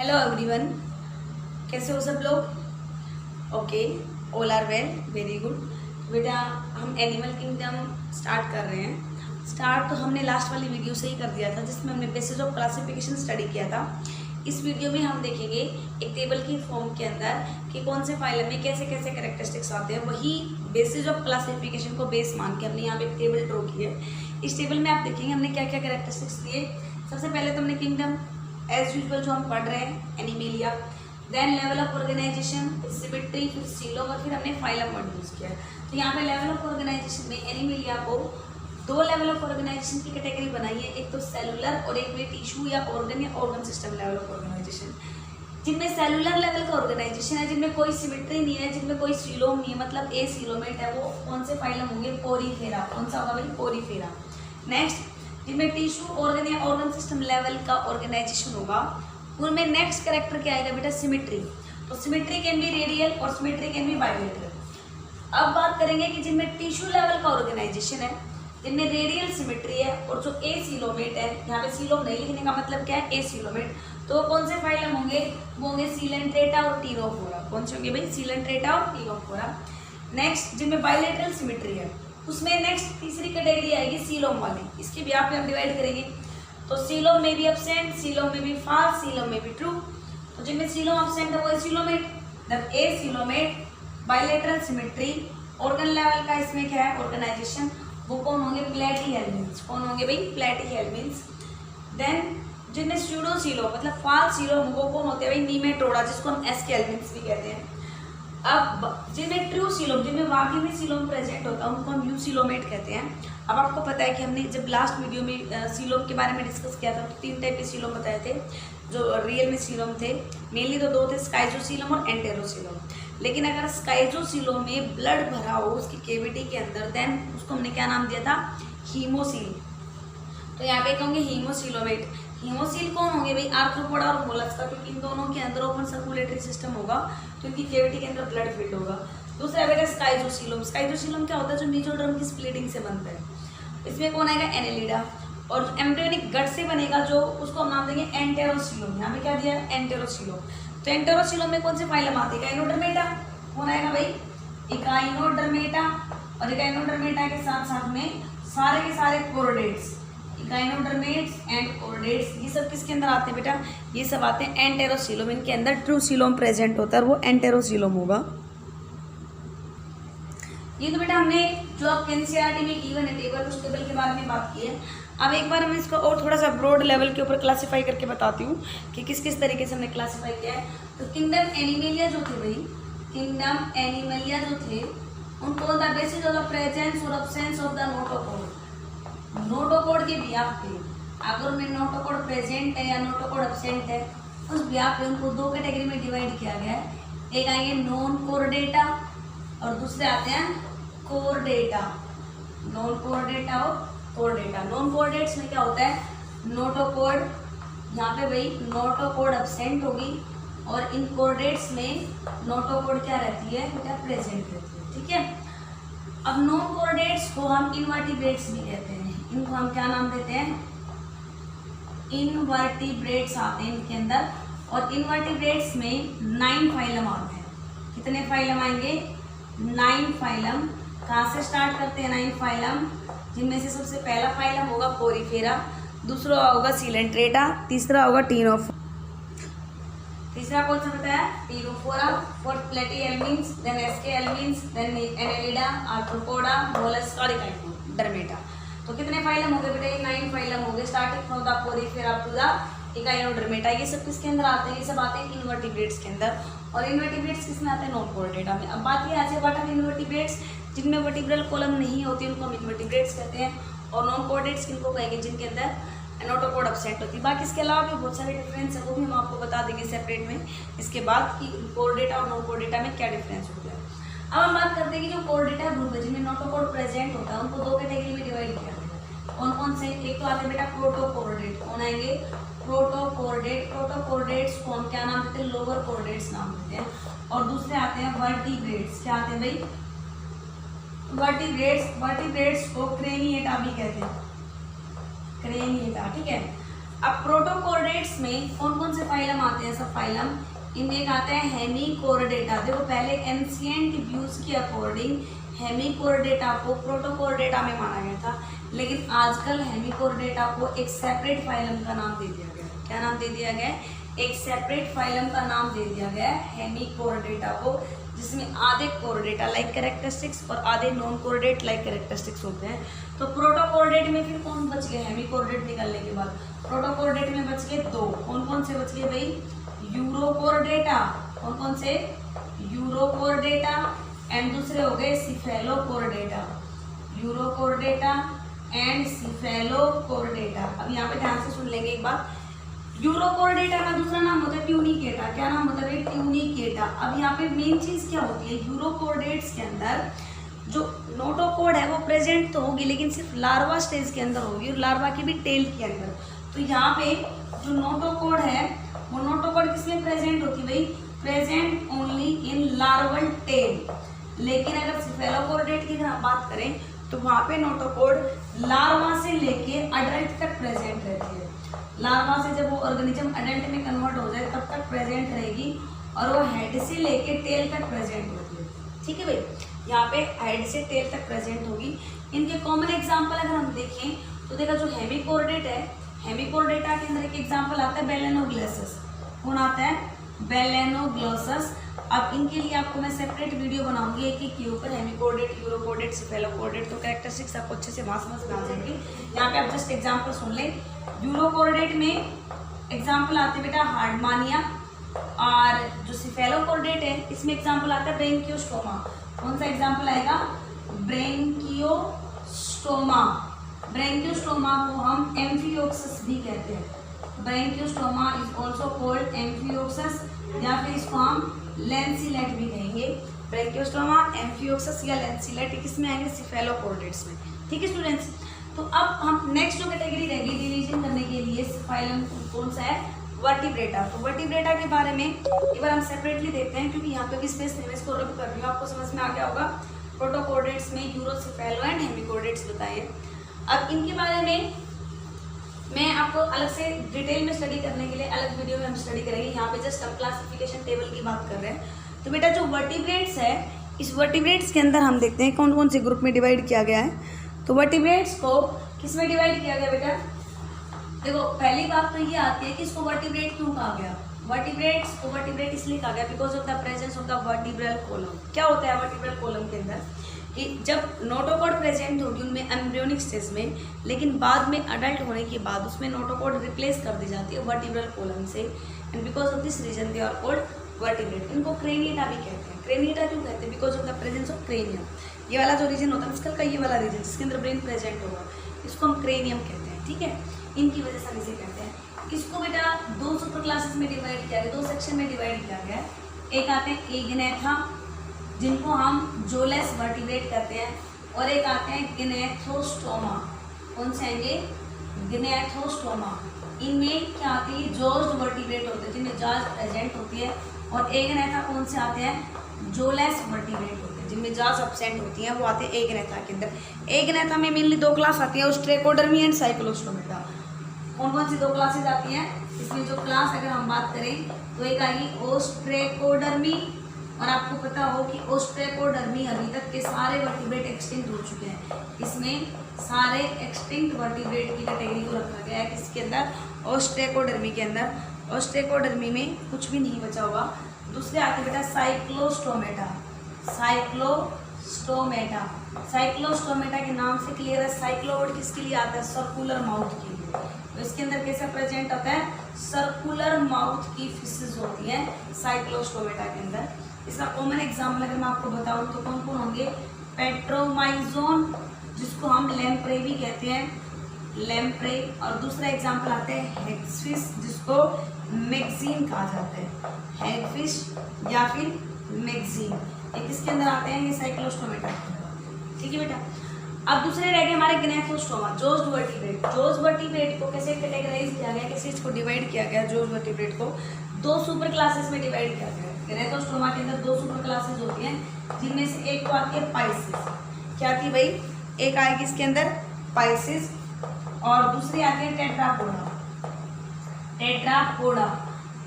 Hello everyone, कैसे हो सब लोग? Okay, all are well, very good. बेटा हम एनिमल किंगडम स्टार्ट कर रहे हैं। स्टार्ट तो हमने लास्ट वाली वीडियो से ही कर दिया था, जिसमें हमने बेसिस ऑफ क्लासिफिकेशन स्टडी किया था। इस वीडियो में हम देखेंगे एक टेबल की फॉर्म के अंदर कि कौन से फाइलम में कैसे कैसे कैरेक्टरिस्टिक्स आते हैं। वही बेसिस ऑफ क्लासिफिकेशन को बेस मान के हमने यहाँ पे एक टेबल ड्रॉ की है। इस टेबल में आप देखेंगे हमने क्या क्या कैरेक्टरिस्टिक्स दिए। सबसे पहले तो हमने किंगडम एज यूजुअल जो हम पढ़ रहे हैं Animalia, then level of organisation, symmetry, फिर सीलोम और फिर हमने फाइलम वर्ड यूज किया। तो यहाँ पे लेवल ऑफ ऑर्गेनाइजेशन में एनिमेलिया को दो लेवल ऑफ ऑर्गेनाइजेशन की कैटेगरी बनाई है, एक तो सेलुलर और एक में टिश्यू या organ system level of organisation. जिनमें सेलुलर लेवल का ऑर्गेनाइजेशन है, जिनमें कोई सिमेट्री नहीं है, जिनमें कोई सीलोम नहीं है, मतलब ए सीलोमेट है, वो कौन से फाइलम होंगे? पोरीफेरा। कौन सा होगा भाई? पोरीफेरा। नेक्स्ट, जिनमें टिश्यू ऑर्गन या ऑर्गन सिस्टम लेवल का ऑर्गेनाइजेशन होगा, उनमें नेक्स्ट कैरेक्टर क्या आएगा बेटा? सिमेट्री। तो सिमेट्री कैन बी रेडियल और सिमेट्री कैन बी बाइलेटरल। अब बात करेंगे कि जिनमें टिश्यू लेवल का ऑर्गेनाइजेशन है, जिनमें रेडियल सिमेट्री है और जो ए सीलोमेट है, यहाँ पे सीलोम नहीं लिखने का मतलब क्या है? ए सीलोमेट। तो कौन से फाइलम होंगे? वो होंगे सीलेंट्रेटा और टीरोफोरा। कौन से होंगे भाई? सीलेंट्रेटा और टीरोफोरा। नेक्स्ट, जिनमें बाइलेटरल सिमेट्री है, उसमें नेक्स्ट तीसरी कैटेगरी आएगी सीलोम वाली। इसके भी आप हम डिवाइड करेंगे। तो सीलोम में भी एब्सेंट, सीलोम में भी फॉल्स, सीलोम में भी ट्रू। तो जिनमें सीलोम एब्सेंट है वो है सीलोमेट। जब a coelomate, bilateral symmetry, organ level का इसमें क्या है? ऑर्गेनाइजेशन। वो कौन होंगे? प्लेटीहेल्मिन्स। कौन होंगे भाई? प्लेटीहेल्मिन्स। देन जिनमें स्यूडो सीलोम मतलब फॉल्स सीलोम, वो कौन होते हैं भाई? नीमेटोडा, जिसको हम एस्केल्मिन्स भी कहते हैं। अब जिनमें ट्रू सीलोम, जिनमें वाकई में सीलोम प्रेजेंट होता है, उनको हम यू सीलोमेट कहते हैं। अब आपको पता है कि हमने जब लास्ट वीडियो में सीलोम के बारे में डिस्कस किया था, तो 3 टाइप के सीलोम बताए थे जो रियल में सीलोम थे। मेनली तो 2 थे, स्काइजोसीलोम और एंटेरोसीलोम। लेकिन अगर स्काइजोसीलोम में ब्लड भरा हो उसकी केविटी के अंदर, देन उसको हमने क्या नाम दिया था? हीमोसील। तो यहाँ पे कहोगे हीमोसीलोमेट। हीमोसील कौन होंगे भाई? आर्थ्रोपोडा और मोलस्का, क्योंकि इन दोनों के अंदर ओपन सर्कुलेटरी सिस्टम होगा, तो इनकी केविटी के अंदर ब्लड फिल्ड होगा। दूसरा बेटा स्काइजोसीलोम। स्काइजोसीलोम क्या होता है? जो मेसोडर्म की स्प्लिटिंग से बनता है। इसमें कौन आएगा? एनेलिडा। और जो एम्ब्रियोनिक गट से बनेगा, जो उसको हम नाम देंगे एंटेरोसीलोम। यहाँ पे क्या दिया है? एंटेरोसीलोम। तो एंटेरोसीलोम में कौन से फाइलम आते हैं? इकाइनोडर्मेटा। कौन आएगा भाई? इकाइनोडर्मेटा। और इकाइनोडर्मेटा के साथ साथ में सारे के सारे कोरोडेट्स, इकाइनोडर्मेट्स एंड कोरोडेट्स, ये सब किसके अंदर आते हैं बेटा? ये सब आते हैं एंटेरोसीलोम। इनके अंदर ट्रू सीलोम प्रेजेंट होता है, वो एंटेरोसीलोम होगा। ये तो बेटा हमने जो आप एनसीईआरटी में गिवन है टेबल, उस टेबल के बारे में बात की है। अब एक बार हम इसको और थोड़ा सा ब्रॉड लेवल के ऊपर क्लासीफाई करके बताती हूँ कि किस किस तरीके से हमने क्लासीफाई किया है। तो किंगडम एनिमेलिया जो थे भाई, किंगडम एनिमेलिया जो थे, उनको the basis of the presence और absence of the notochord, notochord के बिहाफ पे, अगर उनमें नोटोकोड प्रेजेंट है या नोटोकोड एब्सेंट है, उस बिहाफ पे उनको 2 कैटेगरी में डिवाइड किया गया है। एक आएंगे नॉन कोर डेटा और दूसरे आते हैं core data. Non core data और core data. Non core dates में क्या होता है? नोटोकोड, यहाँ पे भाई नोटोकोड एब्सेंट होगी, और इन कोर डेट्स में नोटोकोड क्या रहती है बेटा? प्रेजेंट रहती है। ठीक है। अब नॉन कोऑर्डिनेट्स को हम इनवर्टिब्रेट्स भी कहते हैं। इनको हम क्या नाम देते हैं? इनवर्टिब्रेट्स आते हैं इनके अंदर। और इनवर्टिब्रेट्स में 9 फाइलम आते हैं। कितने फाइलम आएंगे? 9 फाइलम। कहाँ से स्टार्ट करते हैं? 9 फाइलम, जिनमें से सबसे पहला फाइलम होगा पोरीफेरा, दूसरा होगा सीलेंट्रेटा, तीसरा होगा टीरोफोरा। तीसरा कौन सा बताया? Ctenophora. Fourth Platyhelminthes, then Aschelminthes, then Annelida, Arthropoda, Mollusca, Echinodermata. तो कितने फाइलम हो गए बेटा? 9 फाइलम हो गए, starting from the Porifera up to the Echinodermata. ये सब किसके अंदर आते हैं? ये सब आते हैं इनवर्टिब्रेट्स के अंदर। और इनवर्टिब्रेट्स किसमें आते हैं? नॉन कोर डेटा में। अब बात ये आती है व्हाट आर इनवर्टिब्रेट्स? जिनमें वर्टिब्रल कॉलम नहीं होती उनको हम इनवर्टिब्रेट्स कहते हैं। और नॉन कोऑर्डिनेट्स किनको कहेंगे? जिनके अंदर नोटोकोड एब्सेंट होती है। बाकी इसके अलावा भी बहुत सारे डिफरेंस है, वो भी हम आपको बता देंगे सेपरेट में इसके बाद कि कोर डेटा और नॉन कोर डेटा में क्या डिफरेंस होता है। अब हम बात करते हैं कि जो कोर डेटा ग्रुप है, जिनमें नोटोकोड प्रेजेंट होता है, उनको 2 कैटेगरी में डिवाइड किया गया है। कौन कौन से? एक तो आते हैं बेटा प्रोटोकोर्डेट। कौन आएंगे? प्रोटोकोर्डेट। प्रोटोकोर्डेट्स को हम क्या नाम देते हैं? लोअर कोर्डेट्स नाम देते हैं। और दूसरे आते हैं वर्टिब्रेट्स। क्या आते हैं भाई? वर्टिब्रेट्स। वर्टिब्रेट्स को क्रेनिएटा भी कहते हैं, क्रेनिएटा। ठीक है। अब प्रोटोकोर्डेट्स में कौन कौन से फाइलम आते हैं? सब फाइलम इनमें एक आता है हेमिकोर्डेटा। देखो पहले एंशिएंट व्यूज के अकॉर्डिंग हेमिकोर्डेटा को प्रोटोकोर्डेटा में माना गया था, लेकिन आजकल हेमिकोर्डेटा को एक सेपरेट फाइलम का नाम दे दिया गया है। क्या नाम दे दिया गया है? एक सेपरेट फाइलम का नाम दे दिया गया है हेमिकोर्डेटा को, जिसमें आधे कोर्डेटा लाइक कैरेक्टरिस्टिक्स और आधे नॉन कोर्डेट लाइक कैरेक्टरिस्टिक्स होते हैं। तो प्रोटोकोर्डेट में फिर कौन बच गए? हेमिकोर्डेट निकालने के बाद प्रोटोकोर्डेट में बच गए दो। कौन कौन से बच गए भाई? यूरोकोर्डेटा। कौन कौन से? यूरोकोर्डेटा एंड दूसरे हो गए सिफेलोकोर्डेटा। यूरोकोर्डेटा एंड सिफेलोकोर्डेटा। अब यहाँ पे ध्यान से सुन लेंगे एक बात, यूरोकोर्डेटा का दूसरा नाम होता है ट्यूनिकेटा। क्या नाम होता है? ट्यूनिकेटा। अब यहाँ पे मेन चीज क्या होती है? यूरोकोर्डेट्स के अंदर जो नोटोकोड है वो प्रेजेंट तो होगी, लेकिन सिर्फ लार्वा स्टेज के अंदर होगी और लार्वा की भी टेल के अंदर। तो यहाँ पे जो नोटोकोड है वो नोटोकोड किसमें प्रेजेंट होती है भाई? Present only in larval tail. लेकिन अगर सिफेलोकोर्डेट की अगर हम बात करें तो वहाँ पे नोटोकोड लार्वा से लेके अडल्ट तक प्रेजेंट रहती है। लार्वा से जब वो ऑर्गेनिज्म अडल्ट में कन्वर्ट हो जाए तब तक प्रेजेंट रहेगी और वो हेड से लेके टेल तक प्रेजेंट होती है। ठीक है भाई, यहाँ पे हेड से टेल तक प्रेजेंट होगी। इनके कॉमन एग्जांपल अगर हम देखें तो देखा जो हेमिकोर्डेट है, हेमिकोर्डेटा के अंदर एक एग्जांपल आता है बेलेनोग्लोसस। कौन आता है? बेलेनोग्लोसस। अब इनके लिए आपको मैं सेपरेट वीडियो बनाऊंगी एक एक के ऊपर, हेमिकोर्डेट, यूरोकोर्डेट, सिफेलोकोर्डेट। तो कैरेक्टरिस्टिक्स आपको अच्छे से वहाँ समझ में आ जाएंगे। यहाँ पे आप जस्ट एग्जांपल सुन लें। यूरोकोर्डेट में एग्जांपल आते हैं बेटा हार्डमानिया, और जो सिफेलोकोर्डेट है इसमें एग्जांपल आता है ब्रेंकियोस्टोमा। कौन सा एग्जांपल आएगा? ब्रेंकियोस्टोमा। ब्रेंकियोस्टोमा को हम एम्फियोक्सस भी कहते हैं। ब्रेंकियोस्टोमा इज ऑल्सो कॉल्ड एम्फियोक्सस, या फिर इसको हम लेंसिलेट भी कहेंगे। ब्रेंकियोस्टोमा, एम्फियोक्सस या लेंसिलेट किसमें आएंगे? सिफेलोकोर्डेट्स में। ठीक है स्टूडेंट्स, तो अब हम नेक्स्ट जो कैटेगरी रहेगी डिवीजन करने के लिए फाइलम कौन सा है? वर्टिब्रेटा। तो वर्टिब्रेटा के बारे में एक बार हम सेपरेटली देखते हैं, क्योंकि यहाँ पे भी स्पेस है, मैं इसको रब कर रही हूँ, आपको समझ में आ गया होगा। प्रोटोकोर्डेट्स में यूरोसिफेलो एंड हेमिकोर्डेट्स बताए। अब इनके बारे में मैं आपको अलग से डिटेल में स्टडी करने के लिए अलग वीडियो में हम स्टडी करेंगे। यहाँ पे जस्ट हम क्लासिफिकेशन टेबल की बात कर रहे हैं। तो बेटा जो वर्टिब्रेट्स है, इस वर्टिब्रेट्स के अंदर हम देखते हैं कौन कौन से ग्रुप में डिवाइड किया गया है। तो वर्टिब्रेट्स को किस में डिवाइड किया गया बेटा? देखो पहली बात तो ये आती है कि इसको वर्टिब्रेट क्यों कहा गया? वर्टिब्रेट्स को वर्टिब्रेट इसलिए कहा गया because of the presence of the vertebral column. क्या होता है वर्टिब्रल कॉलम के अंदर? कि जब नोटोकोड प्रेजेंट होगी उनमें एम्ब्रियोनिक स्टेज में, लेकिन बाद में अडल्ट होने के बाद उसमें नोटोकोड रिप्लेस कर दी जाती है वर्टिब्रल कॉलम से, and because of this reason they are called vertebrate. इनको क्रेनिएटा भी कहते हैं। क्रेनिएटा क्यों कहते हैं? Because of the presence of cranium. ये वाला जो रीजन होता है स्कल का, ये वाला रीजन जिसके अंदर ब्रेन प्रेजेंट होगा, इसको हम क्रेनियम कहते हैं। ठीक है, इनकी वजह से हम इसे कहते हैं। इसको बेटा दो सुपर क्लासेस में डिवाइड किया गया, दो सेक्शन में डिवाइड किया गया। एक आते हैं एग्नेथा, जिनको हम जोलेस वर्टिब्रेट कहते हैं, और एक आते हैं गिनेथोस्टोमा। कौन से आएंगे? गिनेथोस्टोमा। इनमें क्या आती है? जॉज्ड वर्टिब्रेट होते हैं, जिनमें जॉज प्रेजेंट होती है। और एग्नेथा कौन से आते हैं? जोलेस वर्टिब्रेट होते हैं, जिनमें जॉज एब्सेंट होती हैं, वो आते हैं एग्नेथा के अंदर। एग्नेथा में मेनली दो क्लास आती है, ओस्ट्रेकोडर्मी एंड साइक्लोस्टोमेटा। कौन कौन सी दो क्लासेज आती हैं? इसमें जो क्लास अगर हम बात करें तो एक आएगी ओस्ट्रेकोडर्मी, और आपको पता हो कि ओस्ट्रेकोडर्मी अभी तक के सारे वर्टिब्रेट एक्सटिंक्ट हो चुके हैं। इसमें सारे एक्सटिंक्ट वर्टिब्रेट की कैटेगरी को रखा गया है किसके अंदर? ओस्ट्रेकोडर्मी के अंदर। ओस्ट्रेकोडर्मी में कुछ भी नहीं बचा हुआ। दूसरे आते बेटा साइक्लोस्टोमेटा। साइक्लोस्टोमेटा, साइक्लोस्टोमेटा के नाम से क्लियर है। साइक्लोवर्ड किसके लिए आता है? सर्कुलर माउथ के लिए। तो इसके अंदर कैसा प्रेजेंट होता है? सर्कुलर माउथ की फिशेज होती हैं साइक्लोस्टोमेटा के अंदर। इसका कॉमन एग्जाम्पल अगर मैं आपको बताऊं तो कौन कौन होंगे? पेट्रोमाइजोन, जिसको हम लैम्प्रे भी कहते हैं, लैम्प्रे। और दूसरा एग्जाम्पल आता है हैगफिश, जिसको मैगजीन कहा जाता है। हैगफिश या फिर मैगजीन, ये किसके अंदर आते हैं? ये साइक्लोस्टोमेटा के अंदर। ठीक है बेटा, अब दूसरे रह गए हमारे गिनेथोस्टोमा, जोज्ड वर्टिब्रेट। जोज्ड वर्टिब्रेट को कैसे कैटेगराइज किया गया, कैसे इसको डिवाइड किया गया? जोज्ड वर्टिब्रेट को दो सुपर क्लासेस में डिवाइड किया गया। गिनेथोस्टोमा के अंदर दो सुपर क्लासेस होती हैं, जिनमें से एक को आती है पाइसिस। क्या आती है भाई? एक आएगी इसके अंदर पाइसिस, और दूसरी आती है टेट्रापोडा। टेट्रापोडा।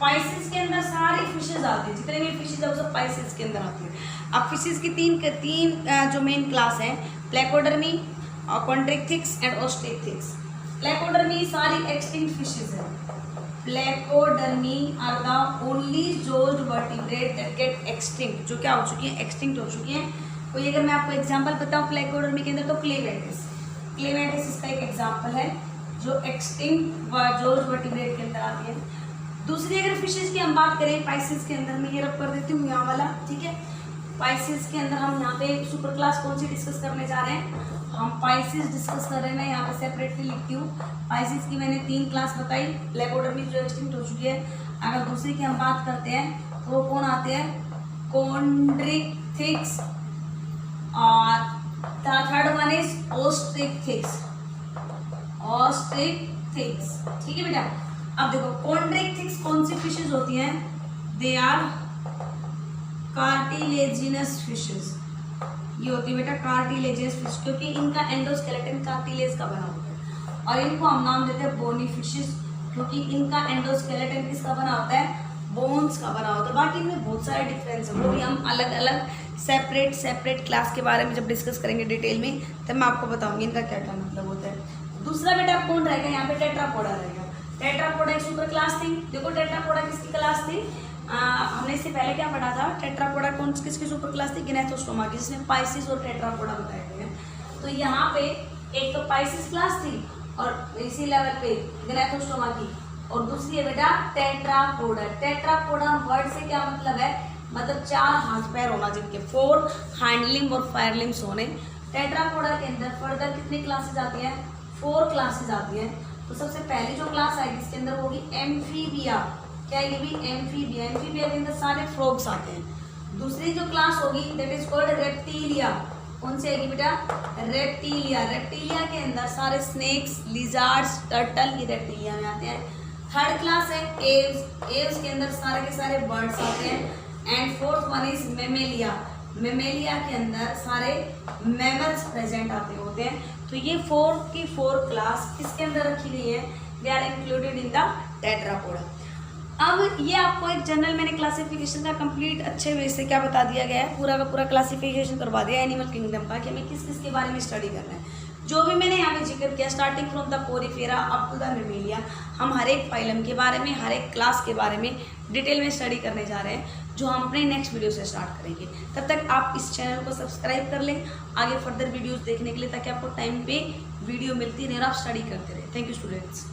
पाइसेस के अंदर सारी फिशेज आती है, जितने भी फिशेज है वो सब पाइसेस के अंदर आती है। अब फिशेज की तीन जो मेन क्लास है, प्लेकोडर्मी, कॉन्ट्रिक्थिक्स एंड ऑस्ट्रिक्थिक्स। प्लेकोडर्मी सारी एक्सटिंक्ट फिशेज है। Placodermi are the only jaws vertebrate that get extinct, जो क्या हो चुकी है, एक्सटिंक्ट हो चुकी है। कोई अगर मैं आपको एग्जांपल बताऊं प्लेकोडर्मी के अंदर, तो क्लेमेटिस। क्लेमेटिस इसका एक एग्जांपल है जो एक्सटिंक्ट जोज वर्टिब्रेट के अंदर आती है। दूसरी अगर फिशेज की हम बात करें पाइसेस के अंदर, मैं ये रब कर देती हूँ यहाँ वाला, ठीक है। पाइसेस के अंदर हम यहाँ पे सुपर क्लास कौन सी डिस्कस करने जा रहे हैं, हम पाइसेस डिस्कस कर रहे हैं। मैं यहाँ पे सेपरेटली लिखती हूँ। पाइसेस की मैंने 3 क्लास बताई, प्लेकोडर्मी जो एक्सटिंक्ट हो चुकी है। अगर दूसरी की हम बात करते हैं तो वो कौन आते हैं, कॉन्ड्रिक्थिक्स, और थर्ड वन इज ऑस्ट्रिक्थिक्स। ऑस्ट्रिक्थिक्स, ठीक है बेटा। अब देखो कॉन्ड्रिक्थिक्स कौन सी फिशेज होती हैं, दे आर कार्टिलेजिनस फिशेज। ये होती है बेटा कार्टिलेजिनस फिश, क्योंकि इनका एंडोस्केलेटन कार्टिलेज का बना होता है। और इनको हम नाम देते हैं बोनी फिशेज, क्योंकि इनका एंडोस्केलेटन किसका बना होता है, बोन्स का बना होता है। बाकी इनमें बहुत सारे डिफरेंस है, वो भी हम अलग अलग सेपरेट क्लास के बारे में जब डिस्कस करेंगे डिटेल में, तब मैं आपको बताऊंगी इनका क्या क्या मतलब होता है। दूसरा बेटा कौन रहेगा, यहाँ पे टेट्रापोडा रहेगा। टेट्रापोडा एक सुपर क्लास थी। देखो टेट्रापोडा किसकी क्लास थी, हमने इससे पहले क्या पढ़ा था, टेट्रापोडा कौन किसकी सुपर क्लास थी, गैनेथोस्टोमा की, जिसमें पाइसेस और टेट्रापोडा बताए गए हैं। तो यहाँ पे एक तो पाइसेस क्लास थी और इसी लेवल पे गैनेथोस्टोमा की, और दूसरी है बेटा टेट्रापोडा। टेट्रापोडा वर्ड से क्या मतलब है, मतलब 4 हाथ पैर होना, जिनके 4 हैंड लिम्ब और फायर लिम्स होने। टेट्रापोडा के अंदर फर्दर कितनी क्लासेज आती हैं, 4 क्लासेज आती हैं। तो सबसे पहली जो क्लास आएगी इसके अंदर होगी एम्फीबिया। क्या ये भी एम्फीबिया, एम्फीबिया के अंदर सारे फ्रॉग्स आते हैं। दूसरी जो क्लास होगी दैट इज कॉल्ड रेप्टिलिया। कौन सी आएगी बेटा, रेप्टिलिया। रेप्टिलिया के अंदर सारे स्नेक्स, लिजार्ड्स, टर्टल, ये रेप्टिलिया में आते हैं। थर्ड क्लास है एव्स। एव्स के अंदर सारे के सारे बर्ड्स आते हैं। And fourth one is Mammalia. Mammalia के अंदर सारे मैमल्स प्रेजेंट आते होते हैं। तो ये 4 की 4 क्लास किसके अंदर रखी गई है, they are included in the Tetrapoda. अब ये आपको एक जनरल मैंने क्लासिफिकेशन का कंप्लीट अच्छे वे से क्या बता दिया गया है, पूरा का पूरा क्लासिफिकेशन करवा दिया एनिमल किंगडम का, कि हमें किस किस के बारे में स्टडी करना है। जो भी मैंने यहाँ पे जिक्र किया starting from the Porifera up to the Mammalia, हम हर एक फाइलम के बारे में, हर एक क्लास के बारे में डिटेल में स्टडी करने जा रहे हैं, जो हम अपने नेक्स्ट वीडियो से स्टार्ट करेंगे। तब तक आप इस चैनल को सब्सक्राइब कर लें आगे फर्दर वीडियोस देखने के लिए, ताकि आपको टाइम पे वीडियो मिलती रहे और आप स्टडी करते रहे। Thank you students.